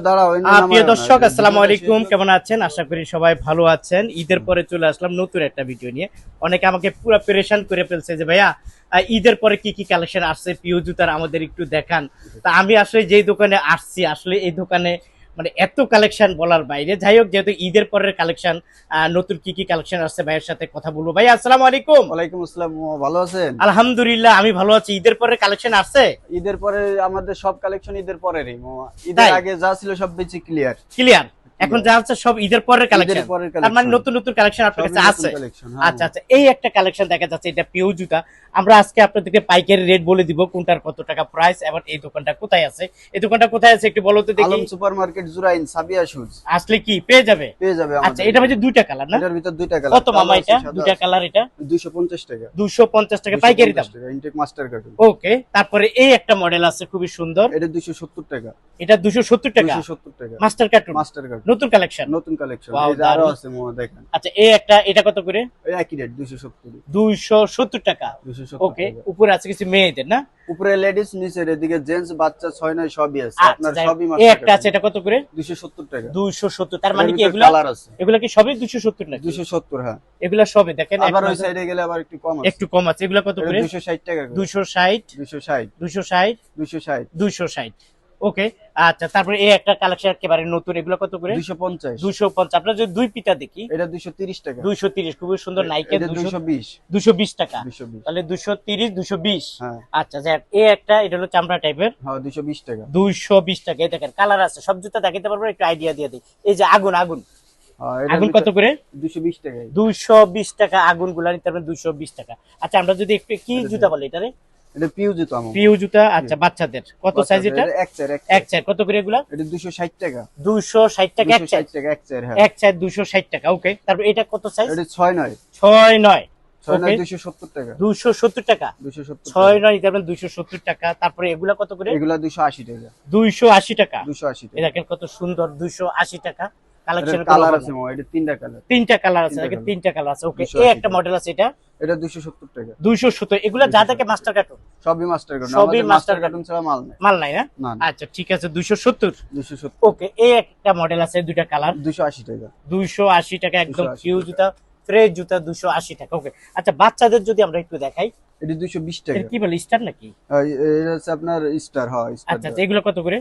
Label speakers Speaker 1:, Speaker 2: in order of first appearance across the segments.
Speaker 1: দাঁড়াও।
Speaker 2: প্রিয় দর্শক, আসসালামু আলাইকুম, কেমন আছেন? আশা করি সবাই ভালো আছেন। ঈদের পরে চলে আসলাম নতুন একটা ভিডিও নিয়ে। অনেকে আমাকে পুরো পেরেশান করে ফেলছে যে ভাইয়া ঈদের পরে কি কি কালেকশন আসছে প্রিয় জুতার আমাদের একটু দেখান। তা আমি আসলে যেই দোকানে আসছি, আসলে এই দোকানে মানে এত কালেকশন বলার বাইরে। যাই হোক, যেহেতু ঈদের পরের কালেকশন, নতুন কি কি কালেকশন আসছে ভাইয়ের সাথে কথা বলবো। ভাই আসসালামু আলাইকুম।
Speaker 1: ওয়ালাইকুম আসসালাম, ভালো আছেন?
Speaker 2: আলহামদুলিল্লাহ, আমি ভালো আছি। ঈদের পরের কালেকশন আসছে?
Speaker 1: ঈদের পরে আমাদের সব কালেকশন ঈদের পরেরই মামা। ঈদের আগে যা ছিল সব বেশি ক্লিয়ার।
Speaker 2: এখন যা আছে সব ঈদের পরের কালেকশন। তার মানে নতুন নতুন কালেকশন আপনার কাছে আছে। আচ্ছা আচ্ছা, এই একটা কালেকশন দেখা যাচ্ছে, এটা পিও জুতা। আমরা আজকে আপনাদেরকে পাইকারি রেট বলে দিব, কোনটার কত টাকা প্রাইস, এবং এই দোকানটা কোথায় আছে। এই দোকানটা কোথায় আছে একটু বলো তো দেখি।
Speaker 1: Alam supermarket, Jurain, Sabiya shoes.
Speaker 2: আসলে কি পেয়ে যাবে?
Speaker 1: পেয়ে যাবে।
Speaker 2: আচ্ছা, এটা হচ্ছে দুইটা কালার না?
Speaker 1: এটার ভিতর দুইটা কালার।
Speaker 2: কত মামা এটা? দুইটা কালার, এটা
Speaker 1: 250 টাকা।
Speaker 2: 250 টাকা পাইকারি দাম।
Speaker 1: Intact master cartoon.
Speaker 2: ওকে, তারপরে এই একটা মডেল আছে খুবই সুন্দর।
Speaker 1: এটা 270 টাকা।
Speaker 2: এটা 270 টাকা।
Speaker 1: 270 টাকা
Speaker 2: মাস্টার কার্টুন।
Speaker 1: মাস্টার কার্টুন
Speaker 2: নতুন কালেকশন।
Speaker 1: নতুন কালেকশন।
Speaker 2: Wow,
Speaker 1: এই আরো আছে মামা, দেখেন।
Speaker 2: আচ্ছা, এই একটা, এটা কত করে?
Speaker 1: এই একই রেট 270।
Speaker 2: 270 টাকা।
Speaker 1: 270
Speaker 2: ওকে, উপরে আছে কিছু মেয়েদের না?
Speaker 1: উপরে লেডিস, নিচের এদিকে জেন্টস, বাচ্চা 6-9 সবই আছে। আপনার সবই
Speaker 2: এই
Speaker 1: মাস্টার
Speaker 2: একটা আছে, এটা কত করে?
Speaker 1: 270 টাকা।
Speaker 2: 270। তার মানে কি এগুলা
Speaker 1: কালার আছে?
Speaker 2: এগুলা কি সবই 270 নাকি?
Speaker 1: 270, হ্যাঁ।
Speaker 2: এগুলা সবই দেখেন,
Speaker 1: আবার ওই সাইডে গেলে আবার একটু কম আছে।
Speaker 2: একটু কম আছে। এগুলা কত করে?
Speaker 1: 260 টাকা করে।
Speaker 2: 260
Speaker 1: 260
Speaker 2: 260
Speaker 1: 260
Speaker 2: 260। ওকে, আচ্ছা, তারপরে এই একটা কালেকশন একেবারে নতুন, এগুলা কত করে?
Speaker 1: 250
Speaker 2: 250। আপনার যদি দুই পিতা দেখি,
Speaker 1: এটা 230 টাকা।
Speaker 2: 230, খুবই সুন্দর। নাইকের
Speaker 1: এটা 220
Speaker 2: 220 টাকা।
Speaker 1: 220,
Speaker 2: তাহলে 230 220।
Speaker 1: হ্যাঁ।
Speaker 2: আচ্ছা, যাক, এই একটা, এটা হলো চামড়া টাইপের।
Speaker 1: হ্যাঁ, 220 টাকা।
Speaker 2: 220 টাকা। এই দেখেন কালার আছে, সব জুতা দেখাতে পারবো, একটু আইডিয়া দিয়ে দিই। এই যে আগুন, আগুন
Speaker 1: হ্যাঁ,
Speaker 2: আগুন কত করে?
Speaker 1: 220 টাকা।
Speaker 2: 220 টাকা আগুন গুলা নিতে পারবেন 220 টাকা। আচ্ছা, আমরা যদি একটু কি জুতা বলে এটারে?
Speaker 1: এটা পিউ জুতো আমার।
Speaker 2: পিউ জুতা। আচ্ছা, বাচ্চাদের কত সাইজ এটা? এক চার কত করে এগুলা?
Speaker 1: এটা 260 টাকা।
Speaker 2: 260 টাকা এক চার।
Speaker 1: 260 টাকা এক চার, হ্যাঁ।
Speaker 2: এক চার 260 টাকা। ওকে, তারপর এটা কত সাইজ?
Speaker 1: এটা 6-9
Speaker 2: 6-9।
Speaker 1: 6-9 270 টাকা।
Speaker 2: 270 টাকা।
Speaker 1: 270
Speaker 2: 6-9 নিতে পারবেন 270 টাকা। তারপরে এগুলা কত করে?
Speaker 1: এগুলা 280 টাকা।
Speaker 2: 280 টাকা।
Speaker 1: 280 টাকা।
Speaker 2: এই দেখেন কত সুন্দর, 280 টাকা। কালেকশন
Speaker 1: কালার আছে মো, এটা তিনটা কালার।
Speaker 2: তিনটা কালার আছে, দেখেন তিনটা কালার আছে। ওকে, এই একটা মডেল আছে, এটা
Speaker 1: 270 টাকা।
Speaker 2: 270। এগুলা যা দেখে মাস্টার কার্টুন,
Speaker 1: সবই মাস্টার কার্টুন।
Speaker 2: সবই মাস্টার
Speaker 1: কার্টুন ছাড়া মাল নাই।
Speaker 2: মাল নাই না?
Speaker 1: না।
Speaker 2: আচ্ছা, ঠিক আছে, 270।
Speaker 1: 270।
Speaker 2: ওকে, এই একটা মডেল আছে, দুইটা কালার।
Speaker 1: 280 টাকা।
Speaker 2: 280 টাকা, একদম
Speaker 1: 280
Speaker 2: পিউ জুতা, ফ্রেশ জুতা, 280 টাকা। ওকে, আচ্ছা, বাচ্চাদের যদি আমরা একটু দেখাই,
Speaker 1: এটা 220 টাকা।
Speaker 2: এটা কি বলে, স্টার নাকি?
Speaker 1: এটা হচ্ছে আপনার স্টার, হ্যাঁ স্টার।
Speaker 2: আচ্ছা, এগুলো কত করে?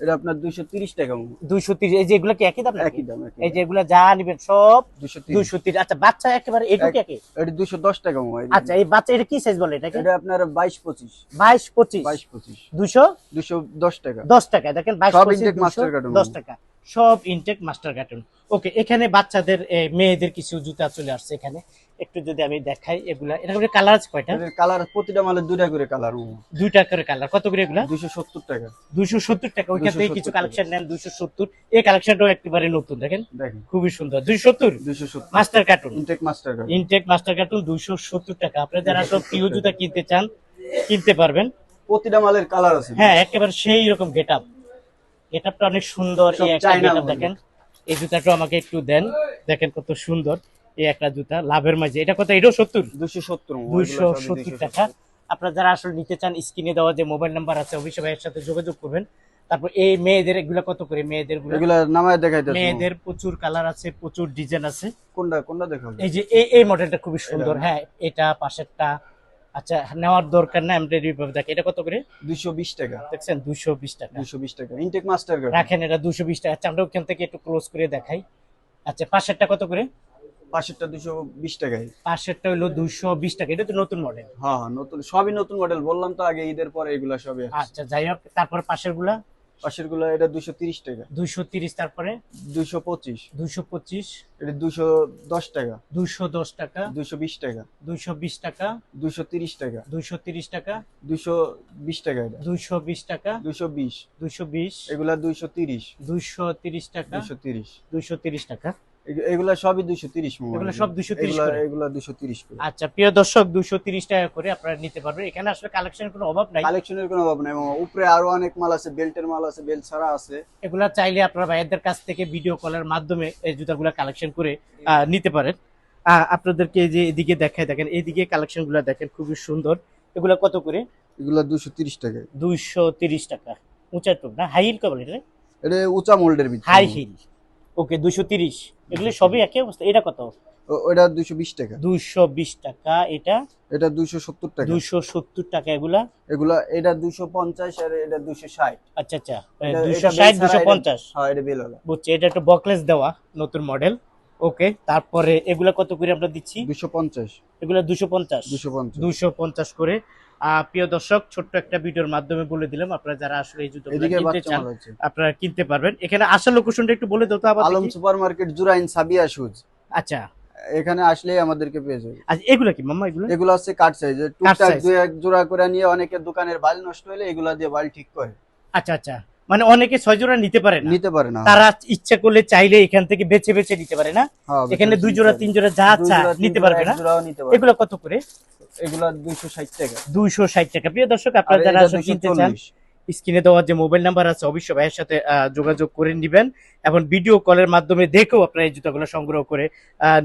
Speaker 1: এটা আপনার 230 টাকা।
Speaker 2: 230। এই যে এগুলো কি একই দাম?
Speaker 1: একই দাম।
Speaker 2: এই যে এগুলো যা নিবেন সব
Speaker 1: 230।
Speaker 2: 230। আচ্ছা, বাচ্চা একেবারে এটুকু একই?
Speaker 1: এটা 210 টাকা।
Speaker 2: আচ্ছা, এই বাচ্চা এটা কি সাইজ বলে এটাকে?
Speaker 1: এটা আপনার 22-25।
Speaker 2: 22-25।
Speaker 1: 22-25
Speaker 2: 210
Speaker 1: টাকা।
Speaker 2: 10 টাকা। দেখেন, 22-25
Speaker 1: মাস্টার কার্টুন
Speaker 2: 10 টাকা, সব ইনটেক মাস্টার কার্টুন। ওকে, এখানে বাচ্চাদের মেয়েদের কিছু জুতা চলে আসছে। এখানে একটু যদি আমি দেখাই, এগুলা এটা করে কালার আছে কয়টা?
Speaker 1: কালার প্রতিটা মালে দুইটা করে কালার।
Speaker 2: দুইটা করে কালার। কত করে এগুলা?
Speaker 1: 270 টাকা।
Speaker 2: 270 টাকা। ওইখান থেকে কিছু কালেকশন নেন 270। এই কালেকশনটাও একেবারে নতুন, দেখেন খুবই সুন্দর। 270 master cartoon,
Speaker 1: Intech master cartoon.
Speaker 2: Intech master cartoon 270 টাকা। আপনারা যারা সব পিও জুতা কিনতে চান, কিনতে পারবেন।
Speaker 1: প্রতিটা মালের কালার আছে।
Speaker 2: হ্যাঁ, একেবারে সেই রকম গেটআপ। গেটআপটা অনেক সুন্দর। এই একটা গেটআপ দেখেন। এই জুতাটা আমাকে একটু দেন, দেখেন কত সুন্দর। এই একটা জুতা লাভের মাঝে। এটা কত? এটাও 70। 270 টাকা। আপনারা যারা আসলে নিতে চান, স্ক্রিনে দেওয়া যে মোবাইল নাম্বার আছে, অবশ্যই ভাইয়ের সাথে যোগাযোগ করবেন। তারপর এই মেয়েদের এগুলা কত করে? মেয়েদের
Speaker 1: এগুলা নামায় দেখাইতেছি।
Speaker 2: মেয়েদের প্রচুর কালার আছে, প্রচুর ডিজাইন আছে।
Speaker 1: কোনটা দেখাবো?
Speaker 2: এই যে এই মডেলটা খুবই সুন্দর। হ্যাঁ, এটা পাশেরটা। আচ্ছা, নেওয়ার দরকার না, এমব্রয়ডারি ভাবে দেখেন। এটা কত করে?
Speaker 1: 220 টাকা।
Speaker 2: দেখছেন, 220 টাকা।
Speaker 1: 220 টাকা ইনটেক মাস্টার কার্টুন।
Speaker 2: রাখেন, এটা 220 টাকা। আচ্ছা, আমরা ওখান থেকে একটু ক্লোজ করে দেখাই। আচ্ছা, পাশেরটা কত করে?
Speaker 1: পাশেরটা 220 টাকায়।
Speaker 2: পাশেরটা হলো 220 টাকা। এটা তো নতুন মডেল।
Speaker 1: হ্যাঁ, নতুন, সবই নতুন মডেল। বললাম তো আগে, ঈদের পরে এগুলা সবই।
Speaker 2: আচ্ছা, যাই হোক, তারপর পাশেরগুলা?
Speaker 1: পাশেরগুলা এটা 230 টাকা।
Speaker 2: 230। তারপরে
Speaker 1: 225।
Speaker 2: 225।
Speaker 1: এটা 210 টাকা।
Speaker 2: 210 টাকা।
Speaker 1: 220 টাকা।
Speaker 2: 220 টাকা।
Speaker 1: 230 টাকা।
Speaker 2: 230 টাকা।
Speaker 1: 220 টাকা। এটা
Speaker 2: 220 টাকা।
Speaker 1: 220।
Speaker 2: 220।
Speaker 1: এগুলা 230।
Speaker 2: 230 টাকা।
Speaker 1: 230।
Speaker 2: 230 টাকা।
Speaker 1: এগুলা সবই 230।
Speaker 2: এগুলো সব 230 করে।
Speaker 1: এগুলা 230 করে।
Speaker 2: আচ্ছা, প্রিয় দর্শক, 230 টাকা করে আপনারা নিতে পারবেন। এখানে আসলে কালেকশনের কোনো অভাব নাই।
Speaker 1: কালেকশনের কোনো অভাব নাই। উপরে আরো অনেক মাল আছে, বেল্টের মাল আছে, বেল্ট ছাড়া আছে।
Speaker 2: এগুলা চাইলে আপনারা ভাইয়াদের কাছ থেকে ভিডিও কলের মাধ্যমে এই জুতাগুলো কালেকশন করে নিতে পারেন। আপনাদেরকে যে এদিকে দেখায়, দেখেন এইদিকে কালেকশনগুলো দেখেন, খুবই সুন্দর। এগুলা কত করে?
Speaker 1: এগুলা 230 টাকা।
Speaker 2: 230 টাকা। উঁচা টুক না, হাই হিল কবল এটা?
Speaker 1: এটা উঁচা মোল্ডের ভিতরে
Speaker 2: হাই হিল। ওকে 230, এগুলো সবই একই অবস্থা। এটা কত?
Speaker 1: ওটা 220 টাকা।
Speaker 2: 220 টাকা। এটা
Speaker 1: 270 টাকা।
Speaker 2: 270 টাকা। এগুলা
Speaker 1: এটা 250 আর এটা 260।
Speaker 2: আচ্ছা আচ্ছা,
Speaker 1: এটা
Speaker 2: 260 250।
Speaker 1: হ্যাঁ এটা বেলওয়ালা।
Speaker 2: বুঝছি, এটা একটু বকলেস দেওয়া নতুন মডেল। ওকে, তারপরে এগুলা কত করে আমরা দিচ্ছি?
Speaker 1: 250।
Speaker 2: এগুলা 250
Speaker 1: 250
Speaker 2: 250 করে। প্রিয় দর্শক, ছোট্ট একটা ভিডিওর মাধ্যমে বলে দিলাম, আপনারা যারা আসলে এই জুতোগুলো
Speaker 1: এদিকে
Speaker 2: কিনতে
Speaker 1: বাচ্চা
Speaker 2: চান
Speaker 1: মাল আছে।
Speaker 2: আপনারা কিনতে পারবেন। এখানে আসার লোকেশনটা একটু বলে দাও তো আবার
Speaker 1: আলম
Speaker 2: দেখি।
Speaker 1: Supermarket, Jurain, Sabiya shoes.
Speaker 2: আচ্ছা
Speaker 1: এখানে আসলেই আমাদেরকে পেয়ে যাবে।
Speaker 2: আচ্ছা, এগুলা কি মাম্মা?
Speaker 1: এগুলো আছে কাট সাইজ, টুকটাক
Speaker 2: size।
Speaker 1: 2-1 জোড়া করে নিয়ে অনেকে দোকানের বাল নষ্ট হলে এগুলা দিয়ে বাল ঠিক করে।
Speaker 2: আচ্ছা আচ্ছা, মানে অনেকে 6 জোড়া নিতে পারে না,
Speaker 1: নিতে পারে না।
Speaker 2: তারা ইচ্ছা করলে চাইলে এখান থেকে বেছে বেছে নিতে পারে না।
Speaker 1: হ্যাঁ,
Speaker 2: এখানে 2 জোড়া 3 জোড়া যা
Speaker 1: দুই
Speaker 2: চা
Speaker 1: জোড়া, তিন
Speaker 2: নিতে
Speaker 1: জোড়া,
Speaker 2: পারবে
Speaker 1: এক
Speaker 2: না।
Speaker 1: জোড়াও নিতে পারে।
Speaker 2: এগুলো কত করে?
Speaker 1: এগুলা 260 টাকা।
Speaker 2: 260 টাকা। প্রিয় দর্শক,
Speaker 1: আর
Speaker 2: আপনারা যারা
Speaker 1: এটা
Speaker 2: আসলে কিনতে চান
Speaker 1: 240।
Speaker 2: স্ক্রিনে দেওয়া যে মোবাইল নাম্বার আছে অবশ্যই ভাইয়ের সাথে যোগাযোগ করে নেবেন এবং ভিডিও কলের মাধ্যমে দেখেও আপনারা এই জুতাগুলো সংগ্রহ করে